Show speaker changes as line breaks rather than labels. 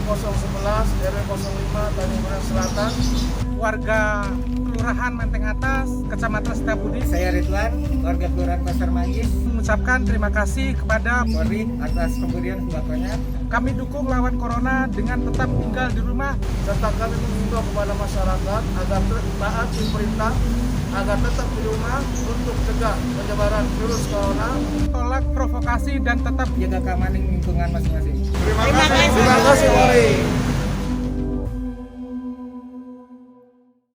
011 RW 05 Tanjung Priok Selatan.
Warga Kelurahan Menteng Atas, Kecamatan Setiabudi.
Saya Ridwan, warga Kelurahan Pasar Manggis.
Mengucapkan terima kasih kepada
Polri atas pemberian sembakonya.
kami dukung lawan corona dengan tetap tinggal di rumah.
Serta kami mengimbau kepada masyarakat agar taat perintah agar tetap di rumah untuk cegah penyebaran virus corona.
Tolak provokasi dan tetap
Jaga keamanan lingkungan masing-masing.
Terima kasih Polri.